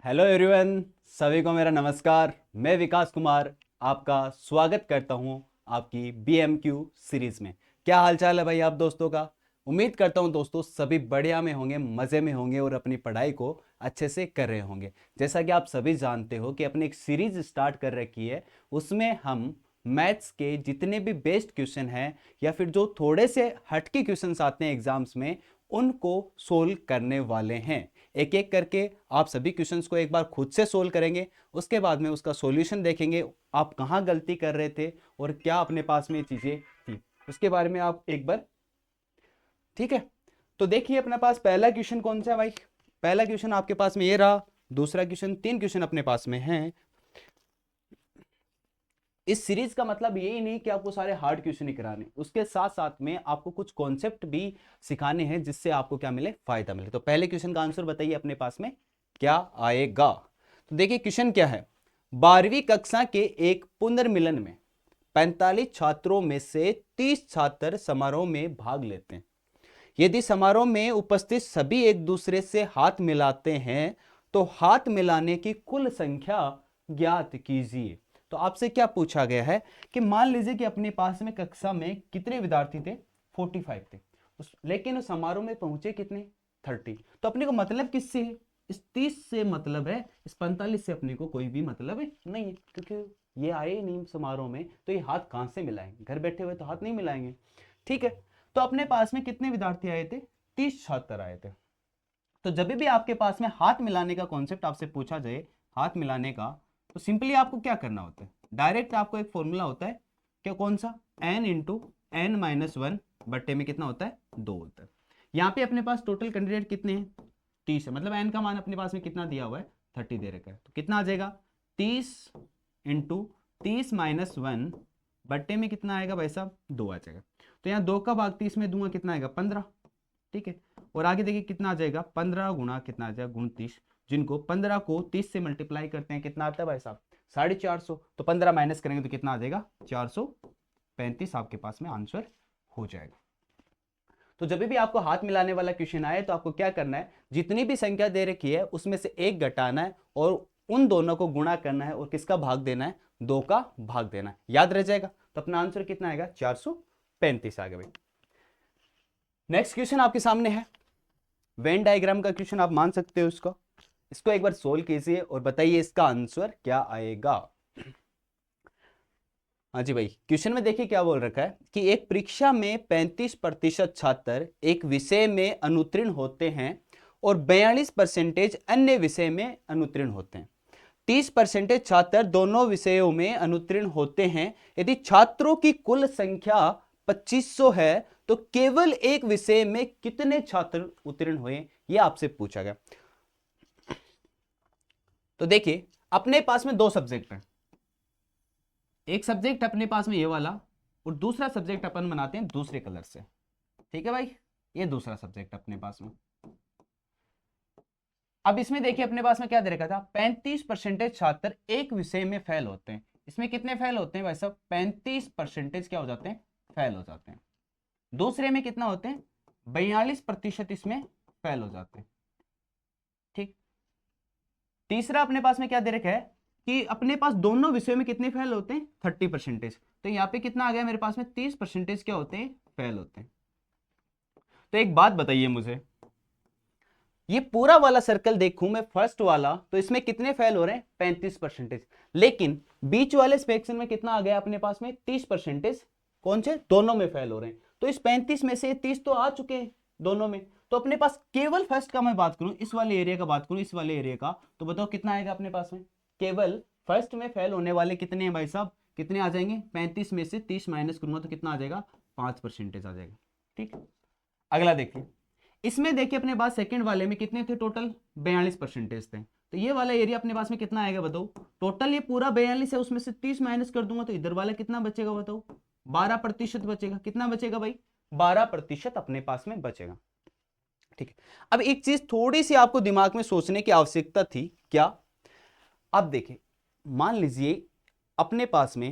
Hello everyone, सभी को मेरा नमस्कार। मैं विकास कुमार आपका स्वागत करता हूं आपकी BMQ सीरीज में। क्या हालचाल है भाई आप दोस्तों का? उम्मीद करता हूं दोस्तों सभी बढ़िया में होंगे, मज़े में होंगे और अपनी पढ़ाई को अच्छे से कर रहे होंगे। जैसा कि आप सभी जानते हो कि अपनी एक सीरीज स्टार्ट कर रखी है, उसमें हम मैथ्स के जितने भी बेस्ट क्वेश्चन हैं या फिर जो थोड़े से हटके क्वेश्चंस आते हैं एग्जाम्स में, उनको सोल्व करने वाले हैं। एक एक करके आप सभी क्वेश्चंस को एक बार खुद से सोल्व करेंगे, उसके बाद में उसका सॉल्यूशन देखेंगे, आप कहाँ गलती कर रहे थे और क्या अपने पास में चीज़ें थी, उसके बारे में आप एक बार, ठीक है। तो देखिए अपने पास पहला क्वेश्चन कौन सा है भाई। पहला क्वेश्चन आपके पास में ये रहा। दूसरा क्वेश्चन, तीन क्वेश्चन अपने पास में हैं। इस सीरीज का मतलब यही नहीं कि आपको सारे हार्ड क्वेश्चन ही कराने, उसके साथ साथ में आपको कुछ कॉन्सेप्ट भी सिखाने हैं जिससे आपको क्या मिले, फायदा मिले। तो पहले क्वेश्चन का आंसर बताइए अपने पास में क्या आएगा। तो देखिए क्वेश्चन क्या है। 12वीं कक्षा के एक पुनर्मिलन में 45 छात्रों में से 30 छात्र समारोह में भाग लेते हैं। यदि समारोह में उपस्थित सभी एक दूसरे से हाथ मिलाते हैं तो हाथ मिलाने की कुल संख्या ज्ञात कीजिए। तो आपसे क्या पूछा गया है कि मान लीजिए कि अपने पास में कक्षा में कितने विद्यार्थी थे, 45 थे, लेकिन उस समारोह में पहुंचे कितने, 30। तो अपने को मतलब किससे है, इस 30 से मतलब है, इस 45 से अपने को कोई भी मतलब है नहीं है, क्योंकि ये आए ही नहीं समारोह में, तो ये हाथ कहां से मिलाएंगे, घर बैठे हुए तो हाथ नहीं मिलाएंगे। ठीक है, तो अपने पास में कितने विद्यार्थी आए थे, 30 छात्र आए थे। तो जब भी आपके पास में हाथ मिलाने का कॉन्सेप्ट आपसे पूछा जाए, हाथ मिलाने का, तो सिंपली आपको क्या करना होता है, डायरेक्ट आपको एक फॉर्मूला होता है, क्या कौन सा, n into n minus one बट्टे में कितना होता है, 2 होता है। यहाँ पे अपने पास टोटल कैंडिडेट कितने हैं, 30 है, मतलब n का मान अपने पास में कितना दिया हुआ है, 30 दे रखा है। तो कितना आ जाएगा, 30 इंटू 30 माइनस वन बट्टे में कितना आएगा भाई साहब, 2 आ जाएगा। तो यहाँ 2 का भाग 30 में दूंगा, कितना आएगा, 15। ठीक है, और आगे देखिए कितना आ जाएगा, 15 गुणा कितना आ जाएगा, 29। जिनको 15 को 30 से मल्टीप्लाई करते हैं कितना आता है भाई साहब, 450। तो 15 माइनस करेंगे तो कितना आ जाएगा, 435 आपके पास में आंसर हो जाएगा। तो जब भी आपको हाथ मिलाने वाला क्वेश्चन आए तो आपको क्या करना है, जितनी भी संख्या दे रखी है उसमें से एक घटाना है और उन दोनों को गुणा करना है और किसका भाग देना है, 2 का भाग देना है, याद रह जाएगा। तो अपना आंसर कितना आएगा, 435 आ गया भाई। नेक्स्ट क्वेश्चन आपके सामने है, वेन डायग्राम का क्वेश्चन आप मान सकते हो इसको। इसको एक बार सोल्व कीजिए और बताइए इसका आंसर क्या आएगा। हाँ जी भाई, क्वेश्चन में देखिए क्या बोल रखा है कि एक परीक्षा में 35% छात्र एक विषय में अनुत्तीर्ण होते हैं और 42% अन्य विषय में अनुत्तीर्ण होते हैं। 30% छात्र दोनों विषयों में अनुत्तीर्ण होते हैं। यदि छात्रों की कुल संख्या 2500 है तो केवल एक विषय में कितने छात्र उत्तीर्ण हुए, यह आपसे पूछा गया। तो देखिए अपने पास में दो सब्जेक्ट हैं, एक सब्जेक्ट अपने पास में ये वाला और दूसरा सब्जेक्ट अपन बनाते हैं दूसरे कलर से। ठीक है भाई, ये दूसरा सब्जेक्ट अपने पास में। अब इसमें देखिए अपने पास में क्या दे रखा था, 35% छात्र एक विषय में फेल होते हैं। इसमें कितने फेल होते हैं भाई साहब, 35% क्या हो जाते हैं, फेल हो जाते हैं। दूसरे में कितना होते हैं, 42% इसमें फेल हो जाते हैं। ठीक, तीसरा अपने पास में क्या दे रखा है कि अपने पास दोनों विषयों में कितने फेल होते हैं, 30%। तो यहाँ पे कितना आ गया मेरे पास में, 30% क्या होते हैं, फेल होते हैं। तो एक बात बताइए मुझे, ये पूरा वाला सर्कल देखूं मैं, फर्स्ट वाला, तो इसमें कितने फेल हो रहे हैं, 35%। लेकिन बीच वाले सेक्शन में कितना आ गया अपने पास में, 30%। कौन से, दोनों में फेल हो रहे हैं। तो इस 35 में से 30 तो आ चुके हैं दोनों में। तो अपने पास केवल फर्स्ट का मैं बात करूं, इस वाले एरिया का बात करूं, इस वाले एरिया का, तो बताओ कितना आएगा अपने पास में, केवल फर्स्ट में फेल होने वाले कितने हैं भाई साहब, कितने आ जाएंगे, 35 में से 30 माइनस करूंगा तो कितना आ जाएगा, 5% आ जाएगा। ठीक, अगला देखिए, इसमें देखिए अपने पास सेकंड वाले में कितने थे, टोटल 42% थे। तो ये वाला एरिया अपने पास में कितना आएगा बताओ, टोटल ये पूरा 42 है, उसमें से 30 माइनस कर दूंगा तो इधर वाला कितना बचेगा बताओ, 12% बचेगा। कितना बचेगा भाई, 12% अपने पास में बचेगा। ठीक है, अब एक चीज थोड़ी सी आपको दिमाग में सोचने की आवश्यकता थी, क्या, अब देखिए मान लीजिए अपने पास में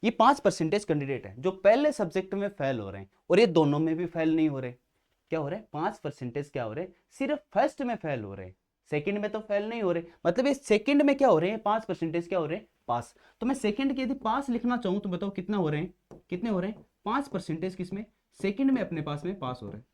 ये 5% कैंडिडेट है जो पहले सब्जेक्ट में फेल हो रहे हैं और ये दोनों में भी फेल नहीं हो रहे। क्या हो रहा है, 5% क्या हो रहे हैं, सिर्फ फर्स्ट में फेल हो रहे हैं। सेकंड में तो फेल नहीं हो रहे, मतलब ये सेकंड में क्या हो रहे हैं, 5% क्या हो रहे हैं, पास। तो मैं सेकंड के यदि पास लिखना चाहूं तो बताओ कितना हो रहे हैं, कितने हो रहे हैं, 5% किसमें, सेकंड में अपने पास में पास हो रहे हैं।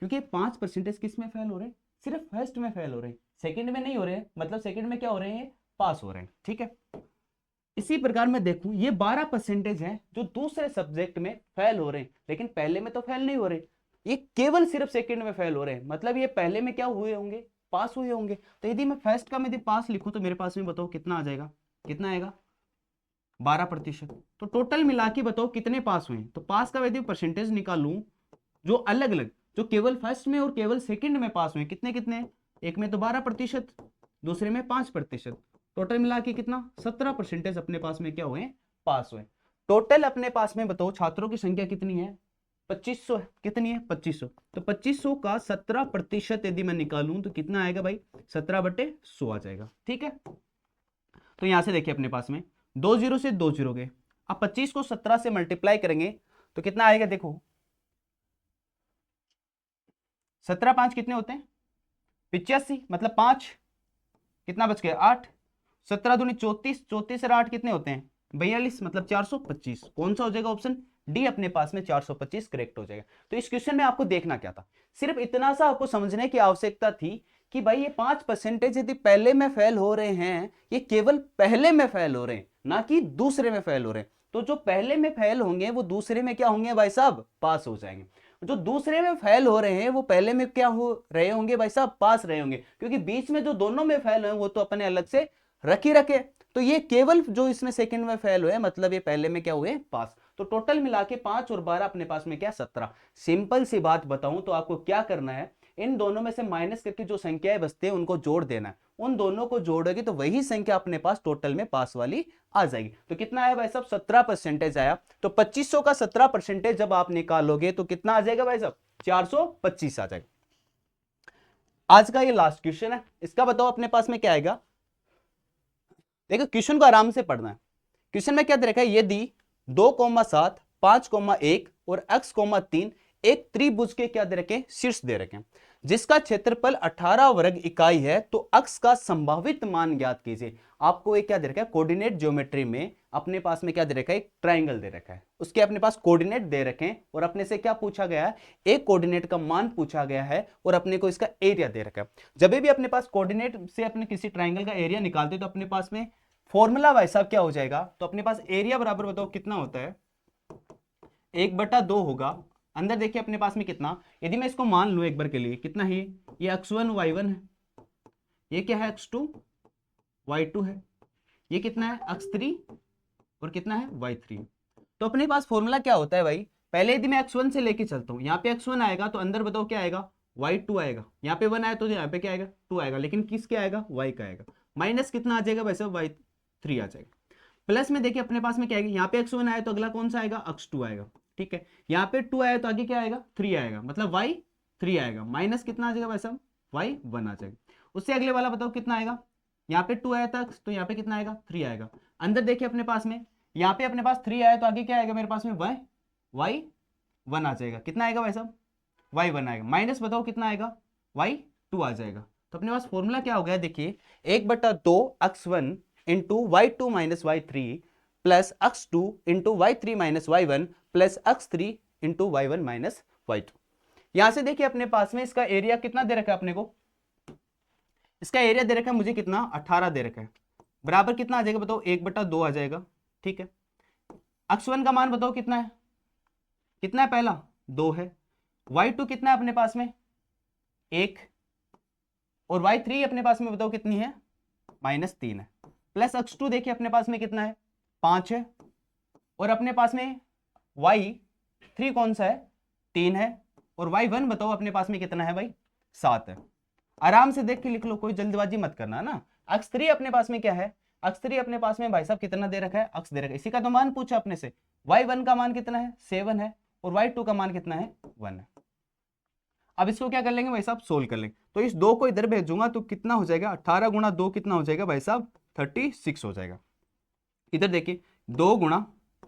क्योंकि 5% किस में फेल हो रहे हैं, सिर्फ फर्स्ट में फेल हो रहे हैं, सेकंड में नहीं हो रहे हैं, मतलब सेकंड में क्या हो रहे हैं, पास हो रहे हैं, ठीक है। इसी प्रकार मैं देखूं ये 12% है जो दूसरे सब्जेक्ट में फेल हो रहे हैं, लेकिन पहले में तो फेल नहीं हो रहे, ये केवल सिर्फ सेकंड में फेल हो रहे हैं, मतलब ये पहले में क्या हुए होंगे, पास हुए होंगे। तो यदि मैं फर्स्ट का यदि पास लिखूं तो मेरे पास में बताओ कितना आ जाएगा, कितना आएगा, 12%। तो टोटल मिला के बताओ कितने पास हुए, तो पास का यदि परसेंटेज निकालूं जो अलग अलग, जो केवल फर्स्ट में और केवल सेकंड में पास हुए, कितने कितने, एक में तो 12%, दूसरे में 5%, टोटल मिला के कितना, 17% अपने पास में क्या हुए, पास हुए। टोटल अपने पास में बताओ छात्रों की संख्या कितनी है, 2500 है, कितनी है, 2500। तो 2500 का 17% यदि मैं निकालूं तो कितना आएगा भाई, 17/100 आ जाएगा, ठीक है। तो यहां से देखिए अपने पास में 2 जीरो से 2 जीरो गए, अब 25 को 17 से मल्टीप्लाई करेंगे तो कितना आएगा, देखो 17 5 कितने होते हैं, 85, मतलब 5 कितना बच गया, 8, 17 दूनी 34, 34 और 8 कितने होते हैं, 42, मतलब 425। कौन सा हो जाएगा, ऑप्शन डी अपने पास में 425 करेक्ट हो जाएगा। तो इस क्वेश्चन में आपको देखना क्या था, सिर्फ इतना सा आपको समझने की आवश्यकता थी कि भाई ये 5% यदि पहले में फेल हो रहे हैं, ये केवल पहले में फेल हो रहे हैं, ना कि दूसरे में फेल हो रहे हैं। तो जो पहले में फेल होंगे वो दूसरे में क्या होंगे भाई साहब, पास हो जाएंगे। जो दूसरे में फेल हो रहे हैं वो पहले में क्या हो रहे होंगे भाई साहब, पास रहे होंगे, क्योंकि बीच में जो दोनों में फेल हुए वो तो अपने अलग से रख ही रखे। तो ये केवल जो इसमें सेकंड में फेल हुए, मतलब ये पहले में क्या हुए, पास। तो टोटल मिला के 5 और 12 अपने पास में क्या, 17। सिंपल सी बात बताऊं तो आपको क्या करना है, इन दोनों में से माइनस करके जो संख्याएं बचते हैं उनको जोड़ देना है, उन दोनों को जोड़ोगे तो वही संख्या अपने पास टोटल में पास वाली आ जाएगी। तो कितना आया भाई साहब, 17% आया। तो 2500 का 17% जब आप निकालोगे तो कितना आ जाएगा भाई साहब, 425 आ जाएगा। आज का ये लास्ट क्वेश्चन है, इसका बताओ अपने पास में क्या आएगा। देखो क्वेश्चन को आराम से पढ़ना है। क्वेश्चन में क्या दे रखा है, यदि 2,7 5,1 और x,3 एक त्रिभुज के क्या दे रखे, शीर्ष दे रखे, जिसका क्षेत्रफल 18 वर्ग इकाई है, तो अक्ष का संभावित मान ज्ञात कीजिए। आपको एक क्या दे रखा है, कोऑर्डिनेट ज्योमेट्री में अपने पास में क्या दे रखा है, एक ट्राइंगल दे रखा है, उसके अपने पास कोऑर्डिनेट दे रखे हैं और अपने से क्या पूछा गया है, एक कोऑर्डिनेट का मान पूछा गया है और अपने को इसका एरिया दे रखा है। जब भी अपने पास कोऑर्डिनेट से अपने किसी ट्राइंगल का एरिया निकालते तो अपने पास में फॉर्मूला वैसा क्या हो जाएगा, तो अपने पास एरिया बराबर बताओ कितना होता है, 1/2 होगा। अंदर देखिए अपने पास में कितना, यदि मैं इसको मान लूं एक बार के लिए, कितना है ये, x1 y1 है, ये क्या है, x2 y2 है, ये कितना है, x3 और कितना है, y3। तो अपने पास फॉर्मूला क्या होता है भाई, पहले यदि मैं x1 से लेके चलता हूं, यहाँ पे x1 आएगा तो अंदर बताओ क्या आएगा, y2 आएगा, यहाँ पे 1 आया तो यहाँ पे क्या आएगा, 2 आएगा, लेकिन किस क्या आएगा, y का आएगा, माइनस कितना आ जाएगा वैसे, y3 आ जाएगा। प्लस में देखिए अपने पास में क्या आएगा, यहाँ पे x1 आया तो अगला कौन सा आएगा, x2 आएगा, ठीक है। यहाँ पे 2 आया तो आगे क्या आएगा, 3 आएगा, मतलब y3 आएगा, माइनस कितना आ जाएगा वैसा, y1 आ जाएगा। उससे अगले वाला बताओ कितना आएगा, यहाँ पे 2 आया था तो यहाँ पे कितना आएगा, 3 आएगा। अंदर देखिए अपने पास में, यहाँ पे अपने पास 3 आया तो आगे क्या आएगा मेरे पास में, y1 आ जाएगा, कितना आएगा भाई साहब, y1 आएगा, माइनस बताओ कितना आएगा, y2 आ जाएगा। तो अपने पास फॉर्मूला क्या हो गया, देखिए 1/2 x1 into y2 minus y3 plus x2 into y3 minus y1 plus x3 into y1 minus y2। यहां से देखिए अपने पास में इसका एरिया कितना दे रखा है अपने को, इसका एरिया दे रखा है मुझे कितना, 18 दे रखा है, बराबर कितना आ जाएगा बताओ, 1/2 आ जाएगा, ठीक है। x1 का मान बताओ कितना है, कितना है पहला, 2 है, y2 कितना है अपने पास में, 1, और y3 अपने पास में बताओ कितनी है, -3 है, प्लस x2 देखिए अपने पास में कितना है, 5 है, और अपने पास में y3 कौन सा है, 3 है, और y1 बताओ अपने पास में कितना है भाई, 7 है। आराम से देख के लिख लो, कोई जल्दबाजी मत करना ना। x3 अपने पास में क्या है, x3 अपने पास में भाई साहब कितना दे रखा है, x दे रखा है, इसी का तो मान पूछा अपने से। y1 का मान कितना है, 7 है, और y2 का मान कितना है, 1 है। अब इसको क्या कर लेंगे भाई साहब, सोल्व कर लेंगे। तो इस 2 को इधर भेजूंगा तो कितना हो जाएगा, 18 गुणा 2 कितना हो जाएगा भाई साहब, 36 हो जाएगा। इधर देखिए 2 गुणा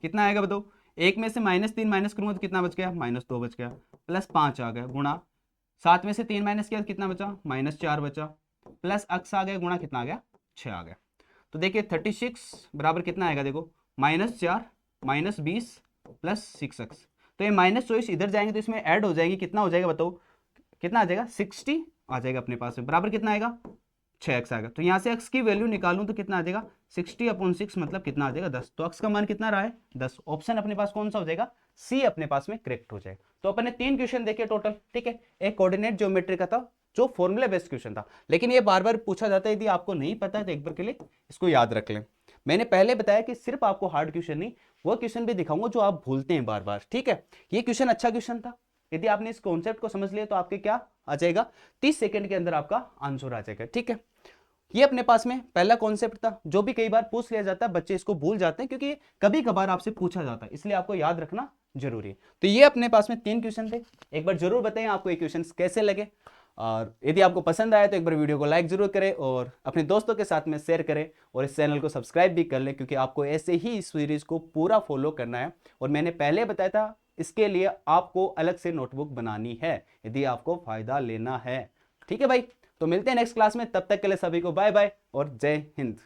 कितना आएगा बताओ, एक में से -3 माइनस करूंगा तो कितना बच गया, -2 बच गया, प्लस 5 आ गया, गुणा 7 में से 3 माइनस किया कितना बचा, -4 बचा, प्लस अक्स आ गया गुणा कितना आ गया 6 आ गया। तो देखिए 36 बराबर कितना आएगा, देखो -4 -20 प्लस 6x। तो ये -24 इधर जाएंगे तो इसमें ऐड हो जाएंगे, कितना हो जाएगा बताओ, कितना आ जाएगा 60 आ जाएगा अपने पास में, बराबर कितना आएगा 6x आएगा। तो यहाँ से x की वैल्यू निकालूं तो कितना आ जाएगा 60/6 मतलब कितना आ जाएगा 10। तो x का मान कितना रहा है 10। ऑप्शन अपने पास कौन सा हो जाएगा, सी अपने पास में करेक्ट हो जाएगा। तो अपन ने 3 क्वेश्चन देखे टोटल, ठीक है। एक कोऑर्डिनेट ज्योमेट्री का था जो फॉर्मूला बेस्ड क्वेश्चन था, लेकिन ये बार बार पूछा जाता है, यदि आपको नहीं पता है तो एक बार के लिए इसको याद रख लें। मैंने पहले बताया कि सिर्फ आपको हार्ड क्वेश्चन नहीं, वो क्वेश्चन भी दिखाऊंगा जो आप भूलते हैं बार बार, ठीक है। ये क्वेश्चन अच्छा क्वेश्चन था, यदि आपने इस कॉन्सेप्ट को समझ लिया तो आपके क्या आ जाएगा 30 सेकंड के अंदर आपका आंसर आ जाएगा, ठीक है। ये अपने पास में पहला कॉन्सेप्ट था जो भी कई बार पूछ लिया जाता है, बच्चे इसको भूल जाते हैं क्योंकि कभी कभार आपसे पूछा जाता है, इसलिए आपको याद रखना जरूरी है। तो ये अपने पास में 3 क्वेश्चन थे। एक बार जरूर बताएं आपको ये क्वेश्चन कैसे लगे, और यदि आपको पसंद आया तो एक बार वीडियो को लाइक जरूर करें और अपने दोस्तों के साथ में शेयर करें, और इस चैनल को सब्सक्राइब भी कर लें क्योंकि आपको ऐसे ही इस सीरीज को पूरा फॉलो करना है। और मैंने पहले बताया था इसके लिए आपको अलग से नोटबुक बनानी है यदि आपको फायदा लेना है, ठीक है भाई। तो मिलते हैं नेक्स्ट क्लास में, तब तक के लिए सभी को बाय बाय और जय हिंद।